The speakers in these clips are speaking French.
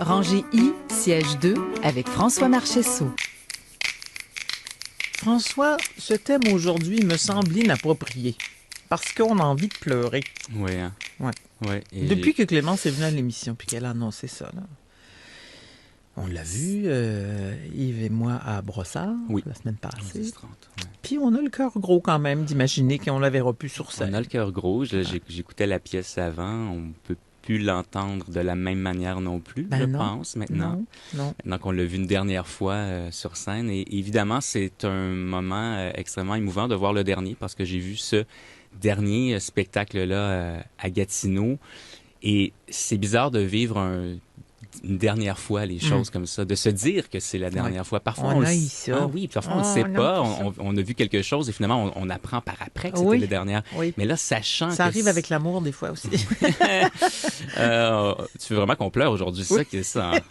Rangée I, siège 2, avec François Marchessault. François, ce thème aujourd'hui me semble inapproprié parce qu'on a envie de pleurer. Oui, hein? Ouais. Ouais, et Depuis que Clémence est venue à l'émission puis qu'elle a annoncé ça, là. On l'a vu, Yves et moi, à Brossard, Oui. la semaine passée. 10h30, ouais. Puis on a le cœur gros quand même d'imaginer qu'on la verra plus sur scène. On a le cœur gros. J'écoutais la pièce avant. On peut plus l'entendre de la même manière non plus, je pense, maintenant. Non. Maintenant qu'on l'a vu une dernière fois sur scène. Et évidemment, c'est un moment extrêmement émouvant de voir le dernier parce que j'ai vu ce dernier spectacle-là à Gatineau. Et c'est bizarre de vivre une dernière fois les choses comme ça, de se dire que c'est la dernière fois. Parfois, on a eu ça. Ah oui, parfois on ne sait pas, on a vu quelque chose et finalement on apprend par après que c'était la dernière. Oui. Mais là, sachant ça que arrive avec l'amour des fois aussi. Tu veux vraiment qu'on pleure aujourd'hui, c'est ça qui est ça. Hein?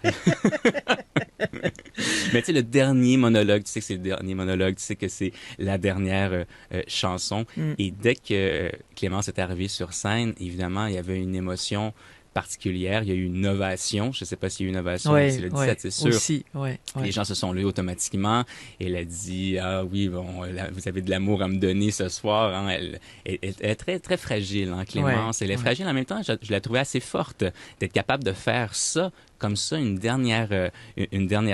Mais tu sais, le dernier monologue, tu sais que c'est le dernier monologue, tu sais que c'est la dernière chanson. Et dès que Clémence est arrivée sur scène, évidemment, il y avait une émotion particulière. Il y a eu une ovation. Je ne sais pas s'il y a eu une ovation. C'est le 17, c'est sûr. Aussi, Les gens se sont levés automatiquement. Elle a dit, ah oui, bon, vous avez de l'amour à me donner ce soir. Hein. Elle est très, très fragile, hein, Clémence. Elle est fragile en même temps. Je la trouvais assez forte d'être capable de faire ça comme ça une dernière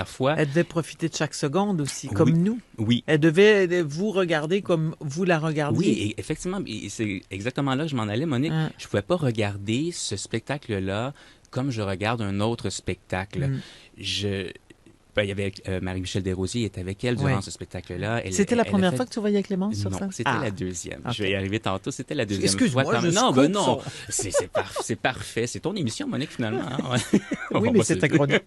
fois. Elle devait profiter de chaque seconde aussi, comme nous. Oui. Elle devait vous regarder comme vous la regardiez. Oui, et effectivement, c'est exactement là que je m'en allais, Monique. Je pouvais pas regarder ce spectacle-là comme je regarde un autre spectacle. Il y avait Marie-Michel Desrosiers, il était avec elle durant ce spectacle-là. C'était la première fois que tu voyais Clémence sur scène? Non, c'était la deuxième. Okay. Je vais y arriver tantôt. C'était la deuxième Excuse-moi, fois. Non, c'est parfait. C'est ton émission, Monique, finalement. Hein? Oui, mais c'est ta chronique.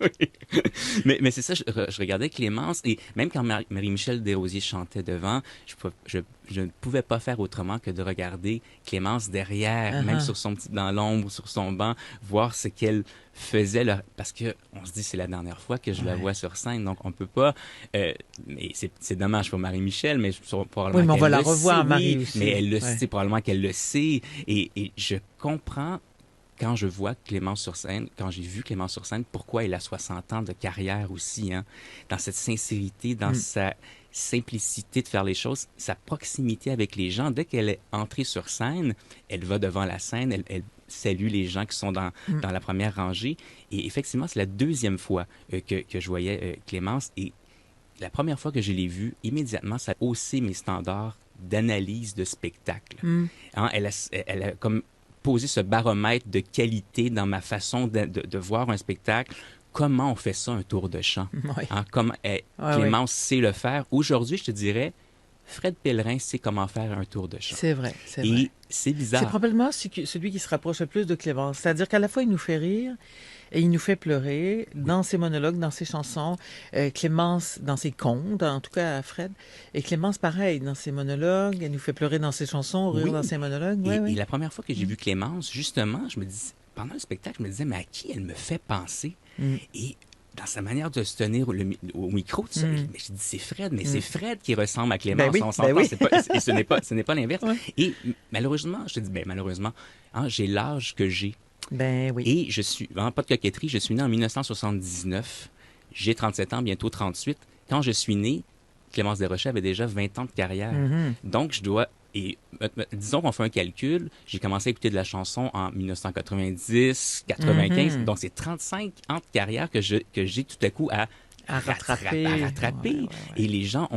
mais c'est ça, je regardais Clémence et même quand Marie-Michel Desrosiers chantait devant, je ne pouvais pas faire autrement que de regarder Clémence derrière, même dans l'ombre, sur son banc, voir ce qu'elle faisait parce que on se dit c'est la dernière fois que je la vois sur scène, donc on peut pas. Mais c'est dommage pour Marie-Michel, mais probablement. Oui, mais on va la revoir, Marie aussi. Mais elle le sait, probablement qu'elle le sait, et je comprends. Quand je vois Clémence sur scène, quand j'ai vu Clémence sur scène, pourquoi elle a 60 ans de carrière aussi, hein, dans cette sincérité, dans sa simplicité de faire les choses, sa proximité avec les gens. Dès qu'elle est entrée sur scène, elle va devant la scène, elle salue les gens qui sont dans la première rangée. Et effectivement, c'est la deuxième fois que je voyais Clémence. Et la première fois que je l'ai vue, immédiatement, ça a haussé mes standards d'analyse de spectacle. Hein, elle a comme poser ce baromètre de qualité dans ma façon de voir un spectacle. Comment on fait ça, un tour de chant? Hein, Clémence sait le faire. Aujourd'hui, je te dirais, Fred Pellerin sait comment faire un tour de chant. C'est vrai. Et c'est bizarre. C'est probablement celui qui se rapproche le plus de Clémence. C'est-à-dire qu'à la fois, il nous fait rire et il nous fait pleurer dans ses monologues, dans ses chansons. Clémence, dans ses contes, en tout cas Fred. Et Clémence, pareil, dans ses monologues. Elle nous fait pleurer dans ses chansons, rire dans ses monologues. Et la première fois que j'ai vu Clémence, justement, je me dis, pendant le spectacle, je me disais, mais à qui elle me fait penser? Et dans sa manière de se tenir au micro, tout ça, mais je dis, c'est Fred, mais c'est Fred qui ressemble à Clémence. On s'entend, ce n'est pas l'inverse. Et malheureusement, je te dis, malheureusement, hein, j'ai l'âge que j'ai. Ben oui. Et je suis, vraiment pas de coquetterie, je suis né en 1979. J'ai 37 ans, bientôt 38. Quand je suis né, Clémence Desrochers avait déjà 20 ans de carrière. Donc, je dois... Et disons qu'on fait un calcul, j'ai commencé à écouter de la chanson en 1990, 95. Donc, c'est 35 ans de carrière que j'ai tout à coup à rattraper. Ouais. Et les gens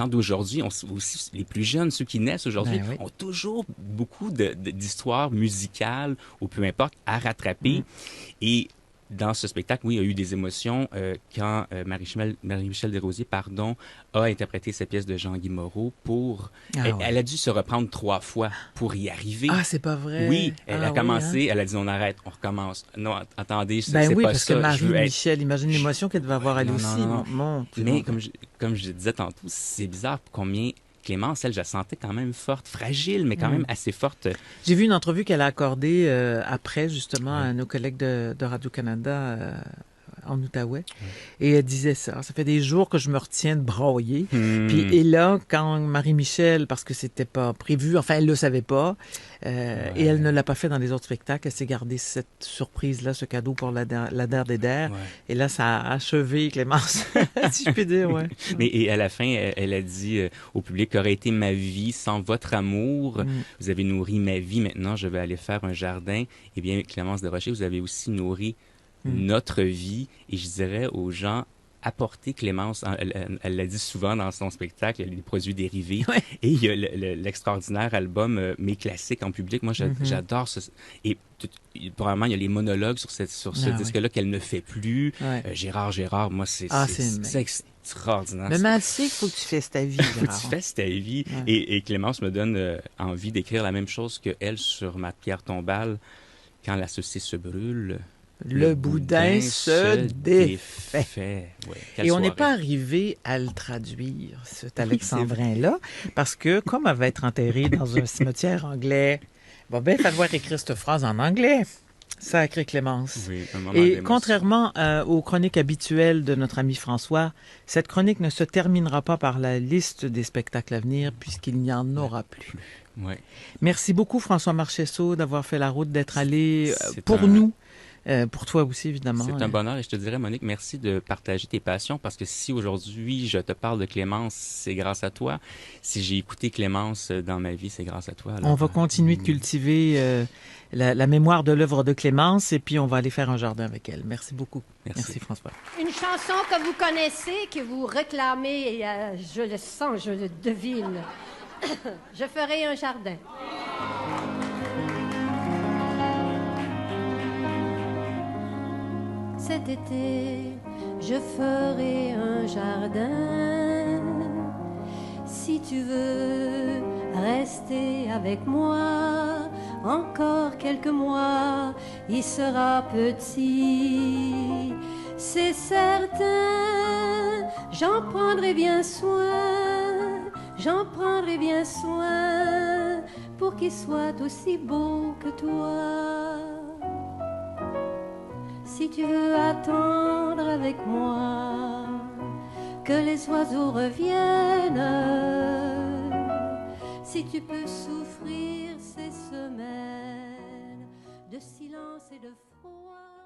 d'aujourd'hui, aussi les plus jeunes, ceux qui naissent aujourd'hui, ont toujours beaucoup d'histoires musicales ou peu importe à rattraper. Et dans ce spectacle, oui, il y a eu des émotions quand Marie-Michel Desrosiers, a interprété cette pièce de Jean-Guy Moreau elle a dû se reprendre 3 fois pour y arriver. Ah, c'est pas vrai? Oui, elle a commencé, elle a dit on arrête, on recommence. Non, attendez, c'est pas ça. Parce que Marie-Michel, imagine l'émotion qu'elle devait avoir elle aussi. Mais comme je disais tantôt, c'est bizarre combien Clémence, elle, je la sentais quand même forte, fragile, mais quand même assez forte. J'ai vu une entrevue qu'elle a accordée après, justement, à nos collègues de Radio-Canada en Outaouais. Et elle disait ça. Ça fait des jours que je me retiens de brailler. Hmm. Et là, quand Marie-Michel, parce que c'était pas prévu, enfin, elle le savait pas, et elle ne l'a pas fait dans les autres spectacles, elle s'est gardée cette surprise-là, ce cadeau pour la Der des Der. Ouais. Et là, ça a achevé Clémence, si je puis dire, ouais. Mais et à la fin, elle a dit au public, qu'aurait été ma vie sans votre amour? Vous avez nourri ma vie, maintenant je vais aller faire un jardin. Eh bien, Clémence Desrochers, vous avez aussi nourri notre vie. Et je dirais aux gens, apporter Clémence, elle l'a dit souvent dans son spectacle, il y a des produits dérivés. Ouais. Et il y a l'extraordinaire album Mes classiques en public. Moi, j'adore ce... Et probablement, il y a les monologues sur ce disque-là qu'elle ne fait plus. Ouais. Gérard, moi, c'est extraordinaire. Mais elle sait qu'il faut que tu fasses ta vie, Faut que Gérard. tu fasses ta vie. Ouais. Et Clémence me donne envie d'écrire la même chose que elle sur ma pierre tombale. Quand la saucisse se brûle, Le boudin se défait. Ouais, Et on n'est pas arrivé à le traduire, cet alexandrin-là, parce que comme elle va être enterrée dans un cimetière anglais, il va bien falloir écrire cette phrase en anglais. Sacré Clémence. Oui, un moment Et d'émotion. contrairement aux chroniques habituelles de notre ami François, cette chronique ne se terminera pas par la liste des spectacles à venir, puisqu'il n'y en aura plus. Ouais. Merci beaucoup, François Marchesso, d'avoir fait la route, d'être allé C'est pour un- nous. Pour toi aussi, évidemment. C'est un bonheur et je te dirais, Monique, merci de partager tes passions parce que si aujourd'hui je te parle de Clémence, c'est grâce à toi. Si j'ai écouté Clémence dans ma vie, c'est grâce à toi. Alors, On va continuer de cultiver la mémoire de l'œuvre de Clémence et puis on va aller faire un jardin avec elle. Merci beaucoup. Merci. François. Une chanson que vous connaissez, que vous réclamez, et je le sens, je le devine. Je ferai un jardin. Cet été, je ferai un jardin. Si tu veux rester avec moi encore quelques mois, il sera petit, c'est certain. J'en prendrai bien soin, j'en prendrai bien soin pour qu'il soit aussi beau que toi. Si tu veux attendre avec moi que les oiseaux reviennent, si tu peux souffrir ces semaines de silence et de froid.